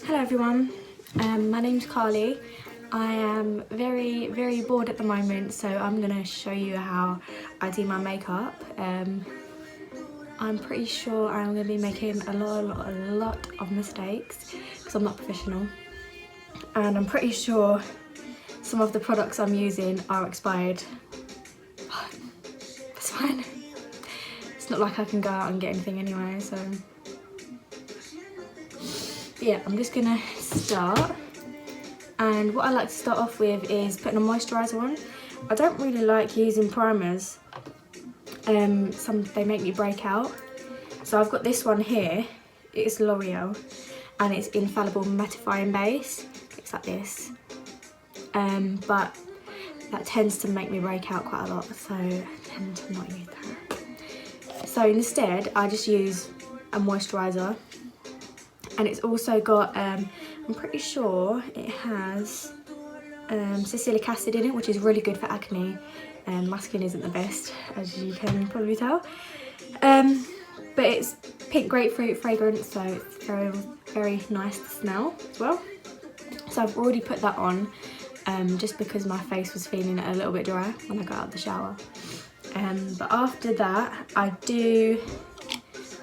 Hello everyone, my name's Carly. I am very bored at the moment, so I'm going to show you how I do my makeup. I'm pretty sure I'm going to be making a lot of mistakes because I'm not professional, and I'm pretty sure some of the products I'm using are expired. But it's fine. It's not like I can go out and get anything anyway, so yeah, I'm just gonna start. And what I like to start off with is putting a moisturiser on. I don't really like using primers. They make me break out. So I've got this one here. It's L'Oreal and it's Infallible Mattifying Base. Looks like this. But that tends to make me break out quite a lot, so I tend to not use that. So instead, I just use a moisturiser. And it's also got, I'm pretty sure it has salicylic acid in it, which is really good for acne. My skin isn't the best, as you can probably tell. But it's pink grapefruit fragrance, so it's very nice to smell as well. So I've already put that on, just because my face was feeling a little bit dry when I got out of the shower. But after that, I do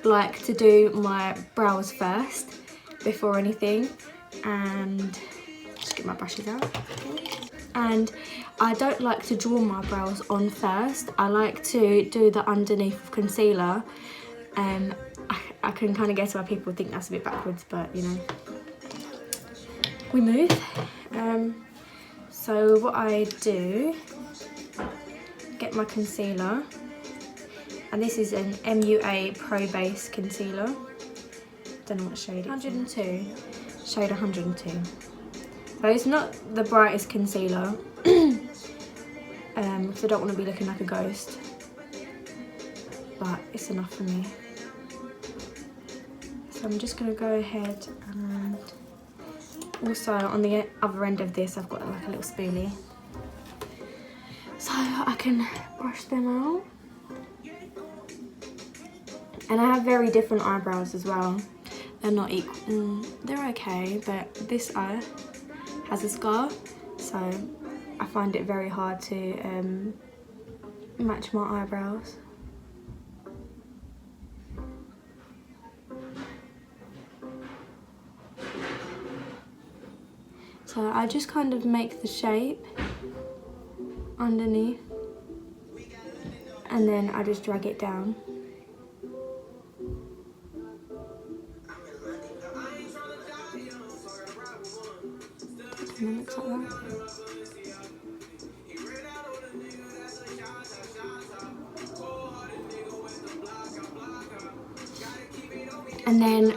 like to do my brows first before anything, and just get my brushes out. And I don't like to draw my brows on first. I like to do the underneath of concealer. I can kind of guess why people think that's a bit backwards, but you know, we move. So what I do, get my concealer, and this is an MUA Pro Base concealer. Don't know what shade it's 102, shade 102. So it's not the brightest concealer, because I don't want to be looking like a ghost, but it's enough for me. So I'm just going to go ahead and also on the other end of this I've got like a little spoolie, so I can brush them out. And I have very different eyebrows as well. They're not equal, they're okay, but this eye has a scar, so I find it very hard to match my eyebrows. So I just kind of make the shape underneath, and then I just drag it down. And it looks like that. And then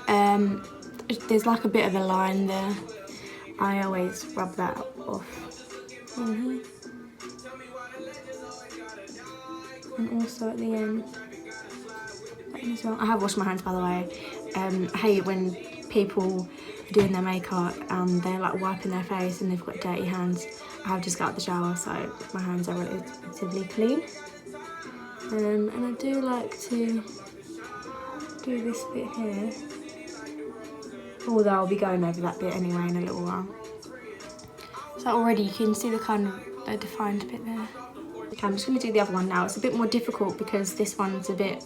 there's like a bit of a line there. I always rub that off. And also at the end. As well. I have washed my hands, by the way. I hate when people are doing their makeup and they're like wiping their face and they've got dirty hands. I have just got out the shower, so my hands are relatively clean. And I do like to do this bit here, although I'll be going over that bit anyway in a little while. So already you can see the kind of defined bit there. Okay, I'm just going to do the other one now. It's a bit more difficult because this one's a bit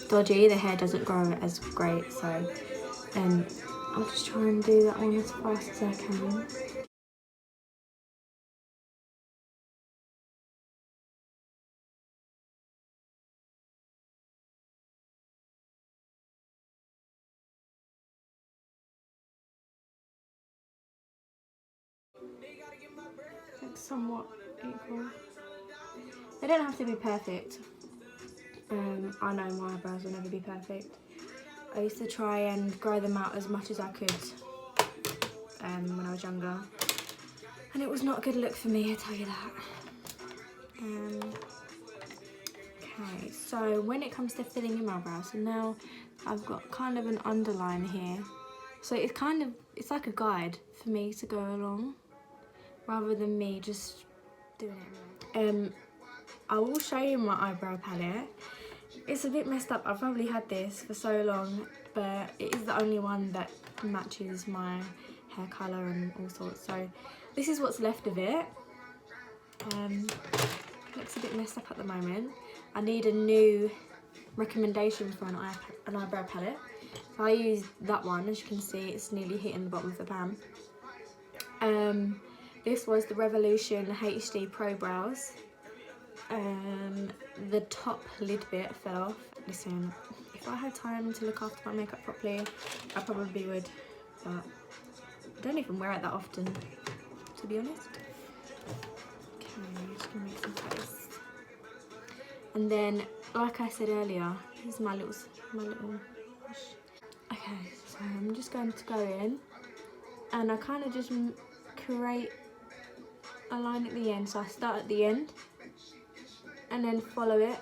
dodgy. The hair doesn't grow as great, so I'll just try and do that one as fast as I can. It's somewhat equal. They don't have to be perfect. I know my eyebrows will never be perfect. I used to try and grow them out as much as I could when I was younger, and it was not a good look for me, I tell you that. Okay, so when it comes to filling in my brows, so now I've got kind of an underline here, so it's like a guide for me to go along rather than me just doing it. I will show you my eyebrow palette. It's a bit messed up. I've probably had this for so long but it is the only one that matches my hair colour and all sorts. So this is what's left of it. Looks a bit messed up at the moment. I need a new recommendation for an eyebrow palette. So I used that one. As you can see, it's nearly hitting the bottom of the pan. This was the Revolution HD Pro Brows. The top lid bit fell off. Listen, if I had time to look after my makeup properly, I probably would, but I don't even wear it that often, to be honest. Okay, I'm just gonna make some face. And then, like I said earlier, here's my little brush. Okay, so I'm just going to go in, and I kind of just create a line at the end. So I start at the end, and then follow it,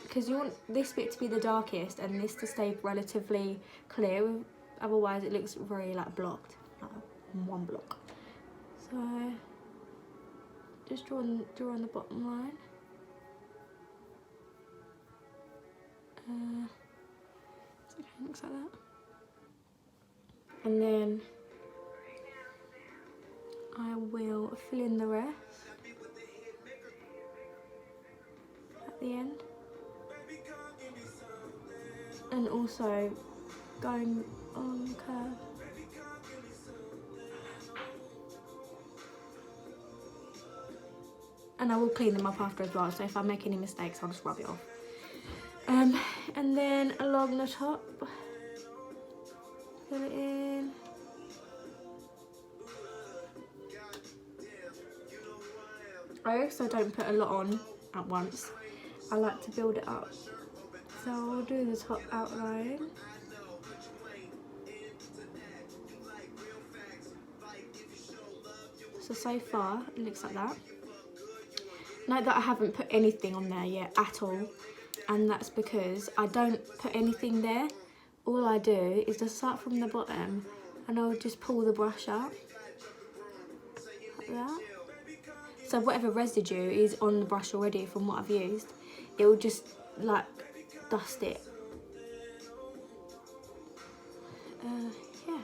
because you want this bit to be the darkest and this to stay relatively clear, otherwise it looks very like blocked, like one block. So just draw on the bottom line. So it looks like that. And then I will fill in the rest at the end. And also going on the curve. And I will clean them up after as well, so if I make any mistakes I'll just rub it off. And then along the top, fill it in. I also don't put a lot on at once. I like to build it up. So I'll do the top outline. So far it looks like that. Note that I haven't put anything on there yet at all, and that's because I don't put anything there. All I do is just start from the bottom and I'll just pull the brush up like that. So whatever residue is on the brush already from what I've used, it will just like dust it. Yeah,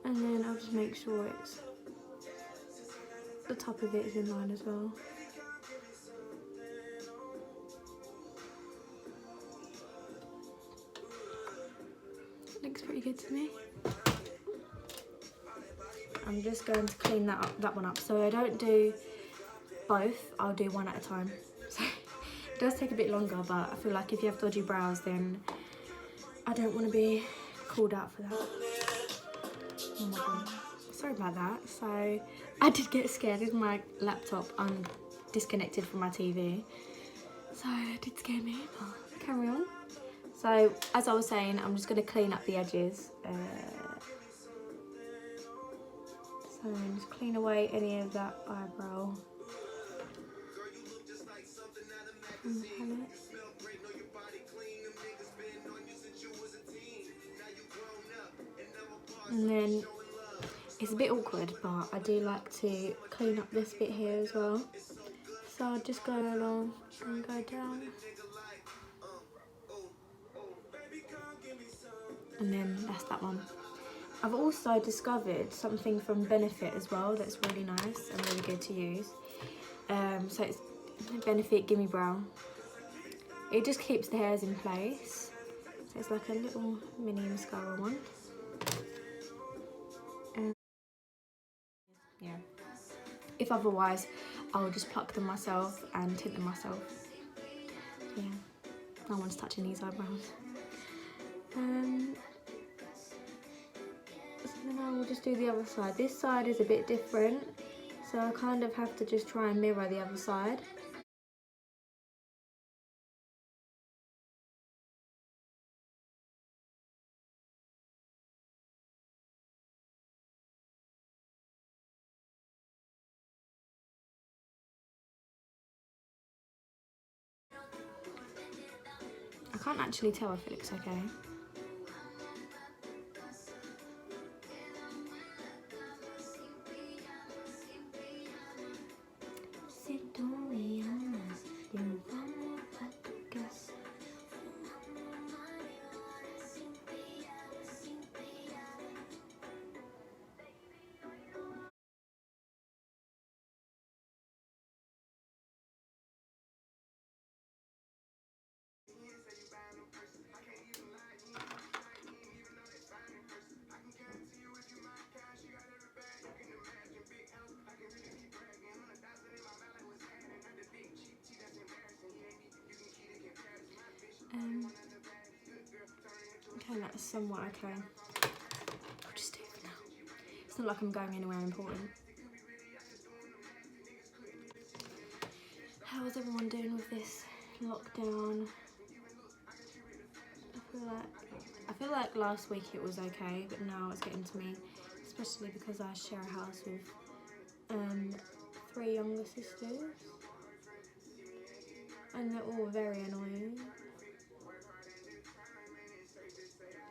and then I'll just make sure it's the top of it is in line as well. Looks pretty good to me. I'm just going to clean that one up. So I don't do both, I'll do one at a time. So it does take a bit longer, but I feel like if you have dodgy brows, then I don't want to be called out for that. Oh my god, sorry about that. So I did get scared with my laptop disconnected from my TV. So it did scare me, but carry on. So as I was saying, I'm just going to clean up the edges. So just clean away any of that eyebrow from the palette. And then it's a bit awkward, but I do like to clean up this bit here as well. So I'll just go along and go down. And then that's that one. I've also discovered something from Benefit as well that's really nice and really good to use. So it's Benefit Gimme Brow. It just keeps the hairs in place. So it's like a little mini mascara one. Yeah. If otherwise, I'll just pluck them myself and tint them myself. Yeah. No one's touching these eyebrows. So then I will just do the other side. This side is a bit different, so I kind of have to just try and mirror the other side. I can't actually tell if it looks okay. Okay, that's somewhat okay. I'll just do it for now. It's not like I'm going anywhere important. How is everyone doing with this lockdown? I feel like last week it was okay, but now it's getting to me, especially because I share a house with 3 younger sisters, and they're all very annoying.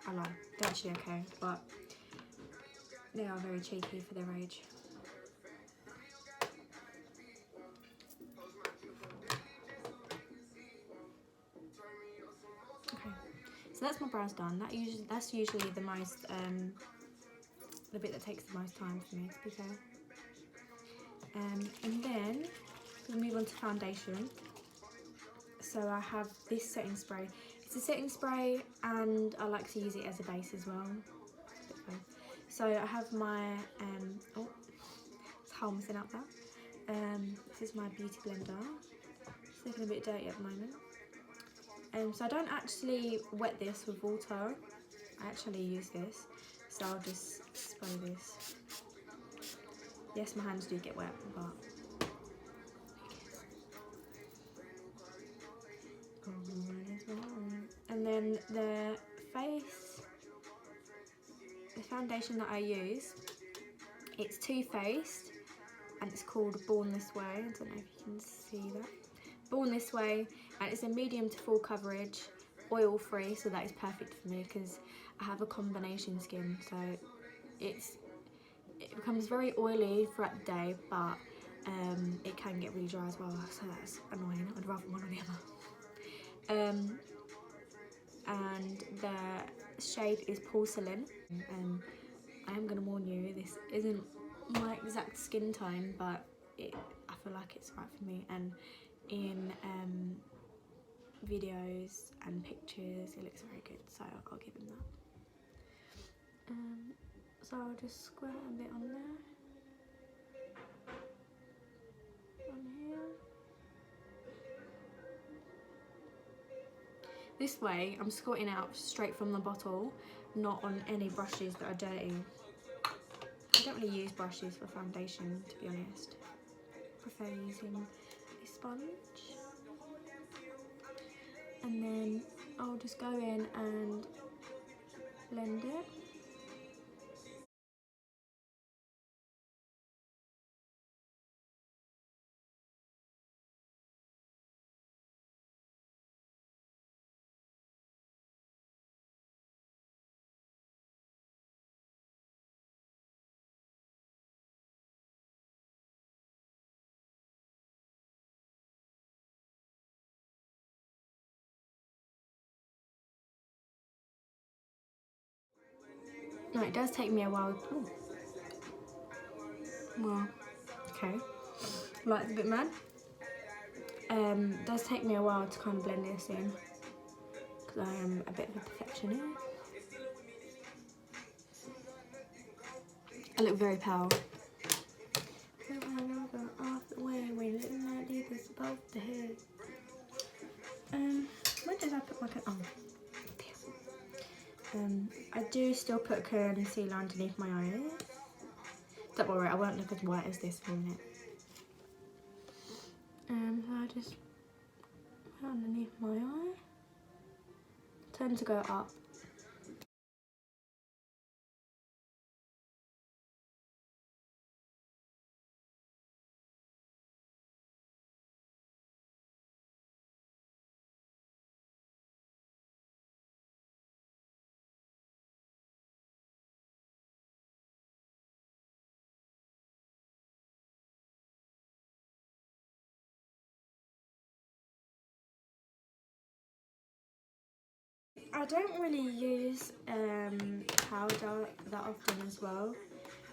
I lie, they're actually okay, but they are very cheeky for their age. Okay, so that's my brows done. That's usually the most the bit that takes the most time for me, to be fair. And then we'll move on to foundation. So I have this setting spray. It's a setting spray, and I like to use it as a base as well. So I have my oh, it's Halmson out there. This is my beauty blender. It's looking a bit dirty at the moment. So I don't actually wet this with water. I actually use this. So I'll just spray this. Yes, my hands do get wet, but and then the foundation that I use, it's Too Faced, and it's called Born This Way. I don't know if you can see that. Born This Way, and it's a medium to full coverage, oil free, so that is perfect for me because I have a combination skin, so it becomes very oily throughout the day, but it can get really dry as well, so that's annoying. I'd rather one or the other. And the shade is Porcelain. I am going to warn you, this isn't my exact skin tone, but I feel like it's right for me, and in videos and pictures it looks very good, so I'll give him that. So I'll just squirt a bit on there, on here. This way I'm squirting out straight from the bottle, not on any brushes that are dirty. I don't really use brushes for foundation, to be honest. I prefer using a sponge. And then I'll just go in and blend it. No, it does take me a while. Ooh. Well, okay. Light's a bit mad. It does take me a while to kind of blend this in, because I am a bit of a perfectionist. I look very pale. Where did I put my I do still put concealer underneath my eyes. Don't worry, I won't look as white as this for a minute. So I just put underneath my eye. Tend to go up. I don't really use powder that often as well.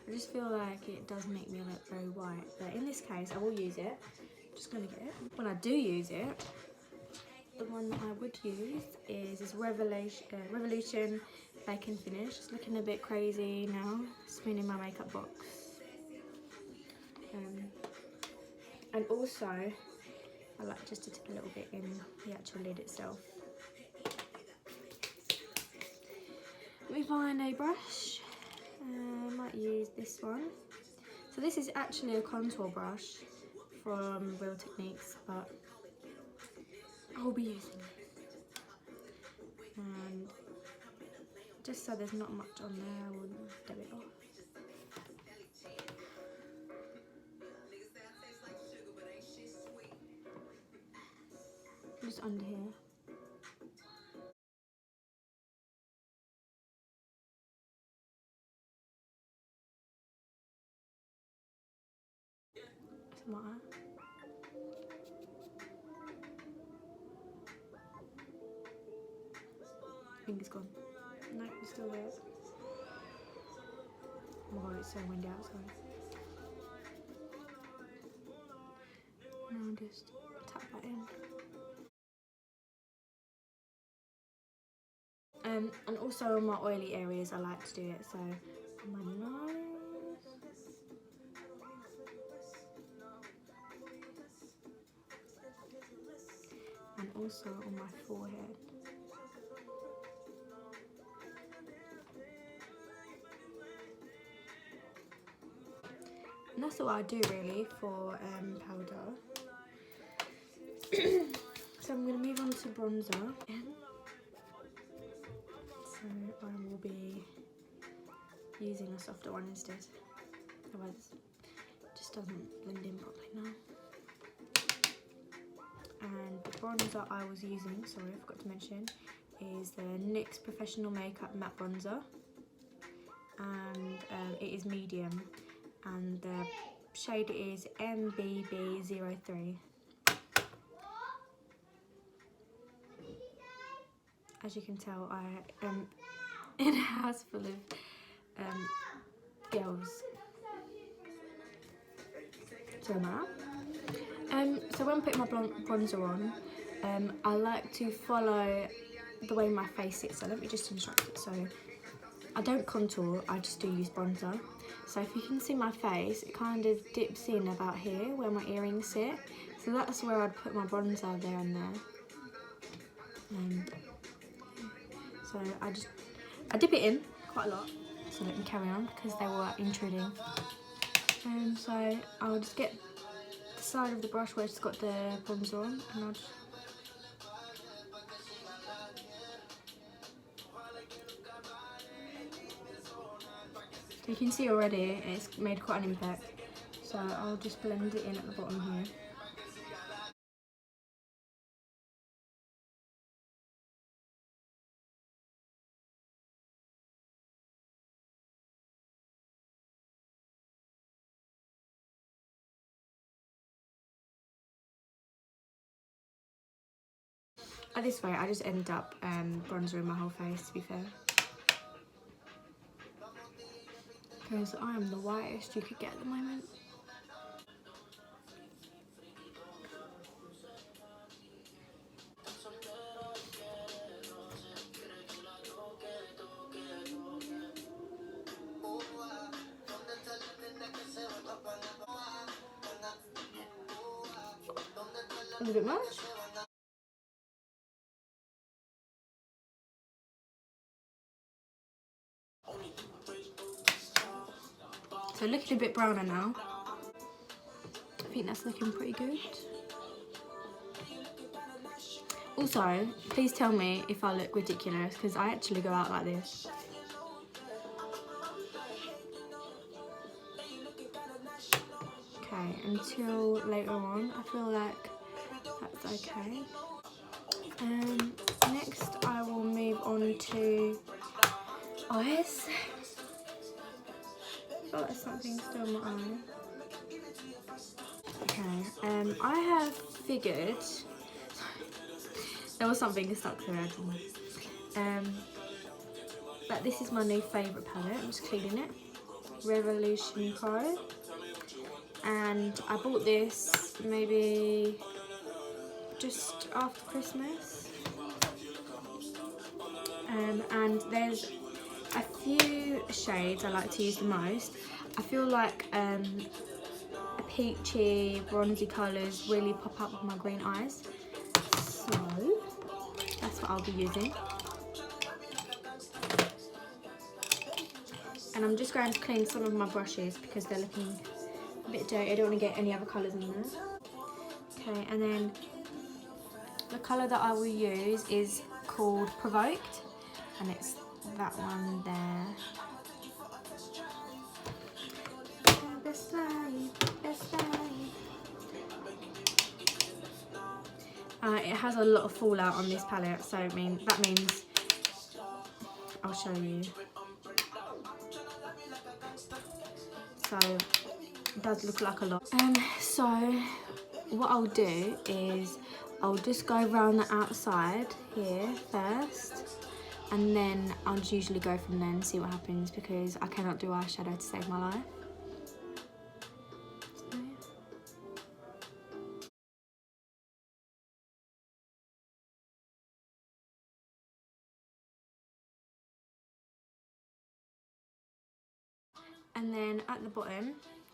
I just feel like it does make me look very white, but in this case I will use it. I'm just gonna get it. When I do use it, the one that I would use is this Revolution Bacon Finish. It's looking a bit crazy now, spinning my makeup box. And also, I like just to tip a little bit in the actual lid itself. Let me find a brush. I might use this one. So this is actually a contour brush from Real Techniques, but I'll be using this. And just so there's not much on there, I will dab it off. Just under here. Something like that. I think it's gone. No, it's still there. Oh my god, it's so windy outside. Now I'll just tap that in. And also on my oily areas I like to do it, so on my nose. And also on my forehead. And that's all I do really for powder. So I'm going to move on to bronzer. So I will be using a softer one instead. Otherwise it just doesn't blend in properly now. And the bronzer I was using, sorry I forgot to mention, is the NYX Professional Makeup Matte Bronzer. And it is medium. And the shade is MBB03. As you can tell, I am in a house full of girls. So now, so when putting my bronzer on, I like to follow the way my face sits. So let me just instruct it. So I don't contour, I just do use bronzer. So if you can see my face, it kind of dips in about here where my earrings sit. So that's where I'd put my bronzer, there and there. So I dip it in quite a lot, so let me carry on because they were intruding. So I'll just get the side of the brush where it's got the bronzer on, and I'll just so you can see already it's made quite an impact. So I'll just blend it in at the bottom here. At this rate, I just end up bronzering my whole face, to be fair. Because I am the whitest you could get at the moment. A little bit much. So looking a bit browner now. I think that's looking pretty good. Also, please tell me if I look ridiculous, because I actually go out like this. Okay, until later on, I feel like that's okay. Next I will move on to eyes. I feel like something's still in my eye. Okay, I have figured there was something stuck to it. But this is my new favourite palette. I'm just cleaning it. Revolution Pro. And I bought this maybe just after Christmas. And there's a few shades I like to use the most. I feel like peachy, bronzy colours really pop up with my green eyes. So that's what I'll be using. And I'm just going to clean some of my brushes because they're looking a bit dirty. I don't want to get any other colours in there. Okay, and then the colour that I will use is called Provoked, and it's that one there. Best life, best life. It has a lot of fallout on this palette, so that means I'll show you. So it does look like a lot. So what I'll do is I'll just go around the outside here first, and then I'll just usually go from there and see what happens because I cannot do eyeshadow to save my life. And then at the bottom,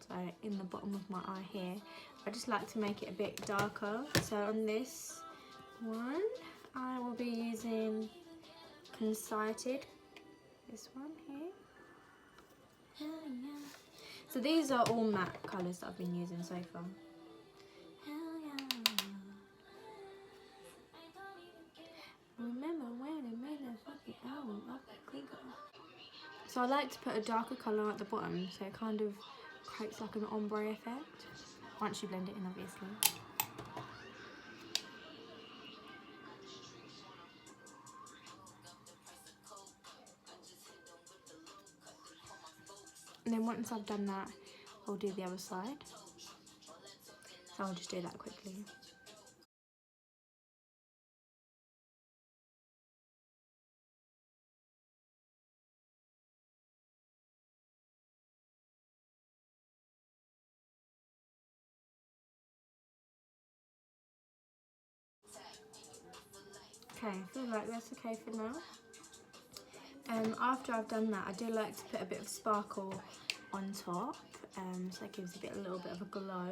so in the bottom of my eye here, I just like to make it a bit darker. So on this one, I will be using Concited, this one here. Hell yeah. So these are all matte colours that I've been using so far. Hell yeah. Remember when it made that fucking album up quicker. So I like to put a darker colour at the bottom so it kind of creates like an ombre effect. Once you blend it in, obviously. And then once I've done that, I'll do the other side. So I'll just do that quickly. Okay, I feel like that's okay for now. After I've done that, I do like to put a bit of sparkle on top, so it gives a little bit of a glow.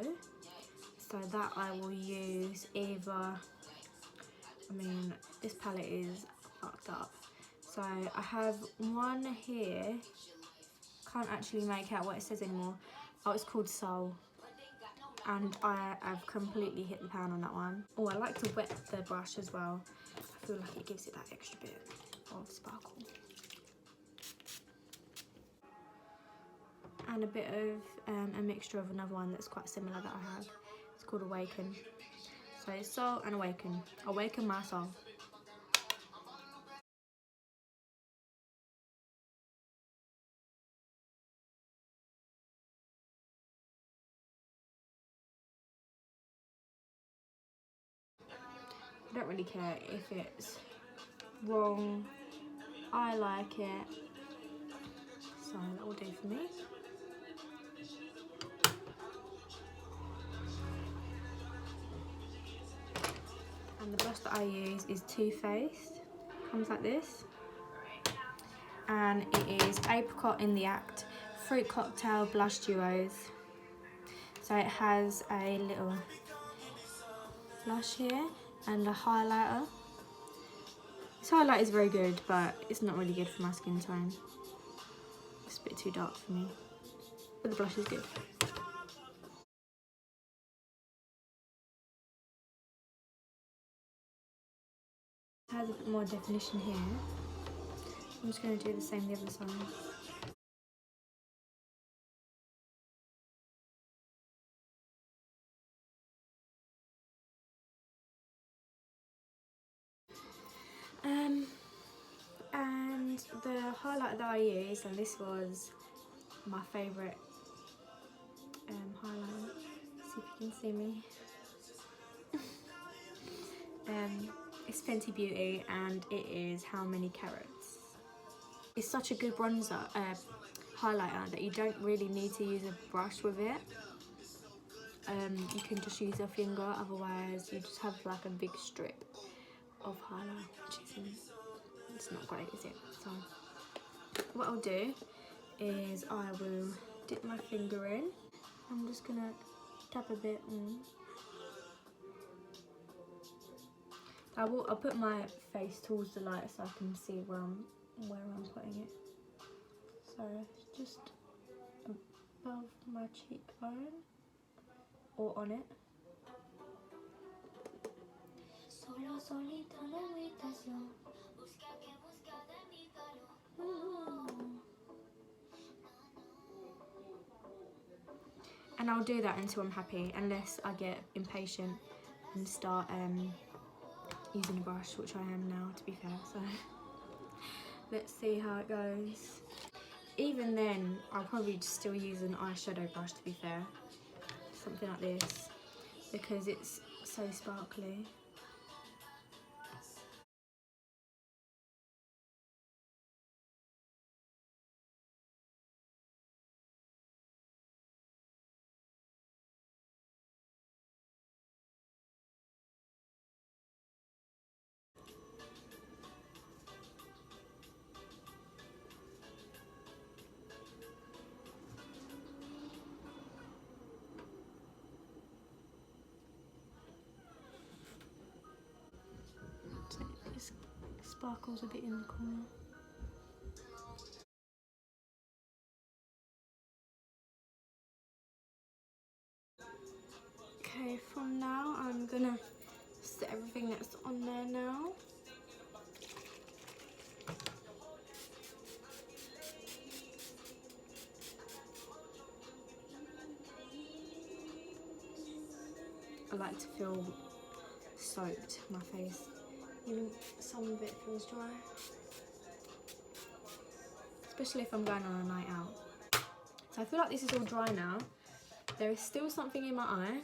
So that I will use either, this palette is fucked up. So I have one here, can't actually make out what it says anymore. Oh, it's called Soul. And I have completely hit the pan on that one. Oh, I like to wet the brush as well. I feel like it gives it that extra bit of sparkle. And a bit of a mixture of another one that's quite similar that I have. It's called Awaken. So it's Soul and Awaken. Awaken my soul. I don't really care if it's wrong. I like it. So that will do for me. And the blush that I use is Too Faced. Comes like this. And it is Apricot in the Act Fruit Cocktail Blush Duos. So it has a little blush here and a highlighter. This highlight is very good, but it's not really good for my skin tone. It's a bit too dark for me, but the blush is good. It has a bit more definition here. I'm just going to do the same the other side. And the highlight that I used, and this was my favourite highlight. See if you can see me. It's Fenty Beauty, and it is How Many Carats. It's such a good bronzer, highlighter, that you don't really need to use a brush with it. You can just use your finger, otherwise you just have like a big strip of highlight, which it's not great, is it? So what I'll do is I will dip my finger in. I'm just gonna tap a bit on. I'll put my face towards the light so I can see where I'm putting it. So just above my cheekbone or on it. And I'll do that until I'm happy, unless I get impatient and start using a brush, which I am now, to be fair. So let's see how it goes. Even then, I'll probably just still use an eyeshadow brush, to be fair. Something like this, because it's so sparkly. It sparkles a bit in the corner. Okay, from now I'm gonna set everything that's on there now. I like to feel soaked, my face. Even some of it feels dry. Especially if I'm going on a night out. So I feel like this is all dry now. There is still something in my eye.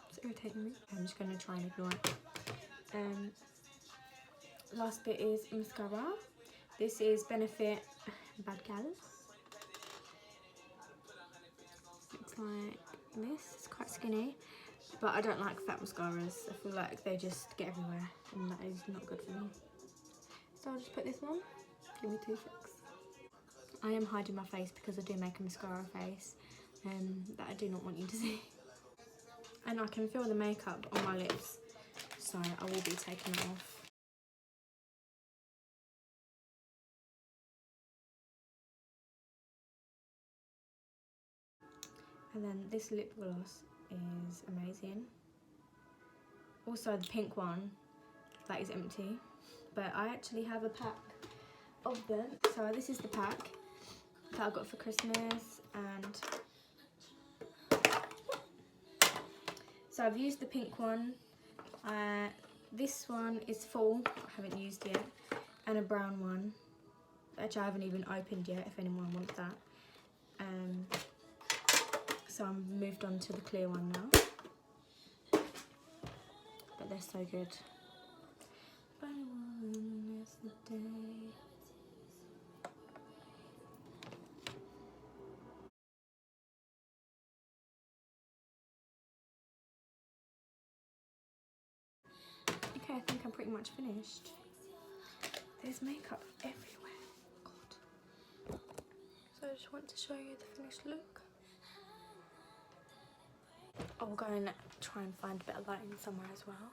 It's irritating me. I'm just going to try and ignore it. Last bit is mascara. This is Benefit Bad Gal. It's like this. It's quite skinny. But I don't like fat mascaras. I feel like they just get everywhere. And that is not good for me. So I'll just put this on. Give me 2 seconds. I am hiding my face because I do make a mascara face that I do not want you to see. And I can feel the makeup on my lips, so I will be taking it off. And then this lip gloss is amazing. Also the pink one, that is empty. But I actually have a pack of them. So this is the pack that I got for Christmas, and so I've used the pink one. This one is full, I haven't used yet, and a brown one, which I haven't even opened yet, if anyone wants that. So I'm moved on to the clear one now. But they're so good. Okay, I think I'm pretty much finished. There's makeup everywhere. God. So I just want to show you the finished look. I'll go and try and find a bit of lighting somewhere as well.